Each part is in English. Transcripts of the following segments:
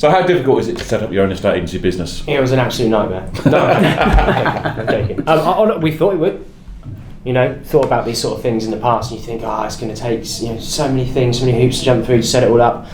So how difficult is it to set up your own estate agency business? It was an absolute nightmare. No, I'm joking. We thought it would. Thought about these sort of things in the past, and you think, it's going to take so many things, so many hoops to jump through to set it all up.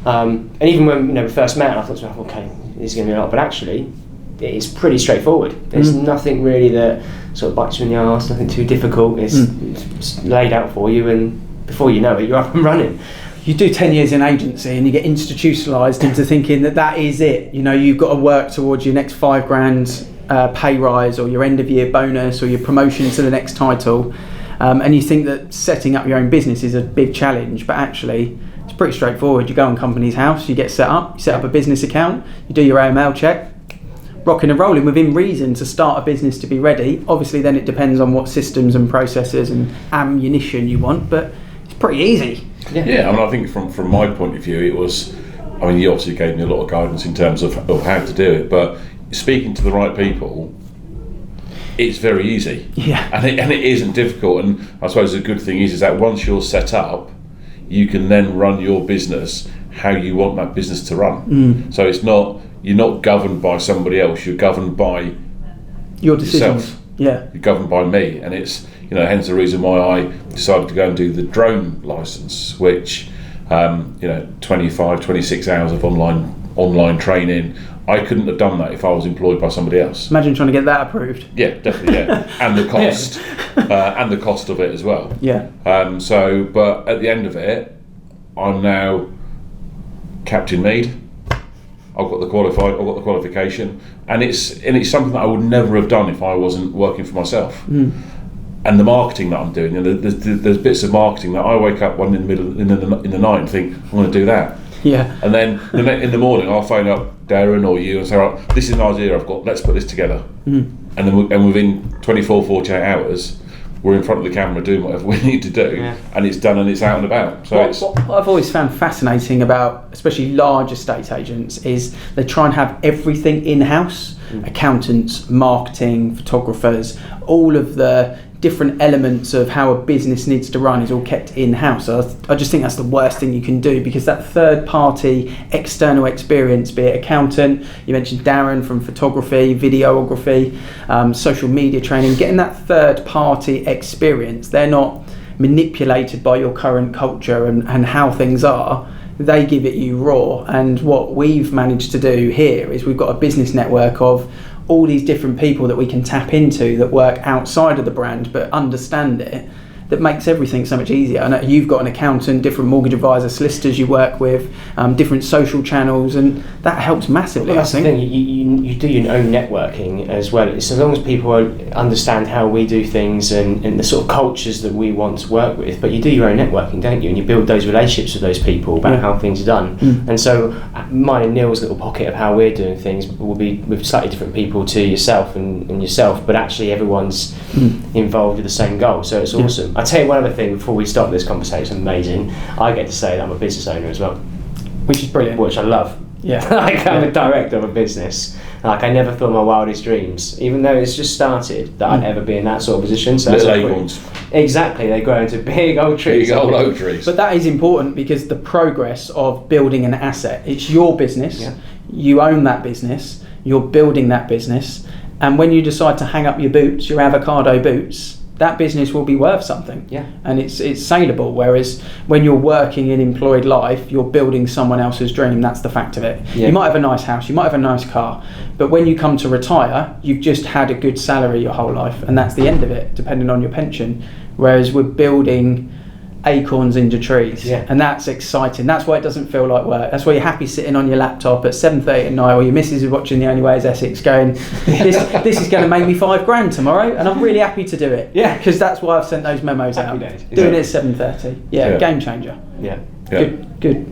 And even when we first met, I thought to myself, okay, this is going to be a lot. But actually, it's pretty straightforward. There's nothing really that sort of bites you in the arse. Nothing too difficult. It's laid out for you, and before you know it, you're up and running. You do 10 years in agency and you get institutionalised into thinking that is it. You've got to work towards your next $5,000 pay rise, or your end of year bonus, or your promotion to the next title. And you think that setting up your own business is a big challenge, but actually it's pretty straightforward. You go on Company's House, you get set up a business account, you do your AML check, rocking and rolling within reason to start a business to be ready. Obviously then it depends on what systems and processes and ammunition you want, but it's pretty easy. Yeah, I think from my point of view, it was, you obviously gave me a lot of guidance in terms of how to do it, but speaking to the right people, it's very easy. Yeah. And it isn't difficult. And I suppose the good thing is that once you're set up, you can then run your business how you want that business to run. So you're not governed by somebody else, you're governed by your decisions. Yourself. Yeah. You're governed by me, and it's hence the reason why I decided to go and do the drone license, which 26 hours of online training. I couldn't have done that if I was employed by somebody else. Imagine trying to get that approved. Yeah, definitely, yeah. And the cost, and the cost of it as well. Yeah. But at the end of it, I'm now Captain Mead. I've got the qualification, and it's something that I would never have done if I wasn't working for myself. And the marketing that I'm doing, there's bits of marketing that I wake up one in the night and think, I'm going to do that. Yeah. And then in the morning I'll phone up Darren or you and say, right, this is an idea I've got, let's put this together. And then within 24, 48 hours, we're in front of the camera doing whatever we need to do, and it's done and it's out and about. So what I've always found fascinating about, especially large estate agents, is they try and have everything in-house. Accountants, marketing, photographers, all of the different elements of how a business needs to run is all kept in-house. So I just think that's the worst thing you can do, because that third-party external experience, be it accountant, you mentioned Darren from photography, videography, social media training, getting that third-party experience, they're not manipulated by your current culture and how things are. They give it you raw. And what we've managed to do here is we've got a business network of all these different people that we can tap into that work outside of the brand but understand it, that makes everything so much easier. And you've got an accountant, different mortgage advisor, solicitors you work with, different social channels, and that helps massively. Well, that's I think. The thing, you do your own networking as well. It's as long as people understand how we do things and the sort of cultures that we want to work with, but you do your own networking, don't you? And you build those relationships with those people about how things are done. And so mine and Neil's little pocket of how we're doing things will be with slightly different people to yourself and yourself, but actually everyone's involved with the same goal, so it's awesome. I'll tell you one other thing before we stop this conversation. Amazing. I get to say that I'm a business owner as well, which is brilliant. Which I love. Yeah. I'm a director of a business. I never thought in my wildest dreams, even though it's just started, that I'd ever be in that sort of position. So little acorns. Exactly, they grow into big old trees. Big old oak trees. But that is important, because the progress of building an asset, it's your business, you own that business, you're building that business, and when you decide to hang up your boots, your avocado boots, that business will be worth something. Yeah. And it's saleable. Whereas when you're working in employed life, you're building someone else's dream. That's the fact of it. Yeah. You might have a nice house, you might have a nice car, but when you come to retire, you've just had a good salary your whole life, and that's the end of it, depending on your pension. Whereas we're building acorns into trees, and that's exciting. That's why it doesn't feel like work. That's why you're happy sitting on your laptop at 7:30 at night, or your missus is watching The Only Way Is Essex, going, this is going to make me $5,000 tomorrow, and I'm really happy to do it. Yeah, because that's why I've sent those memos out. Doing it at 7:30. Yeah, game changer. Yeah. Good.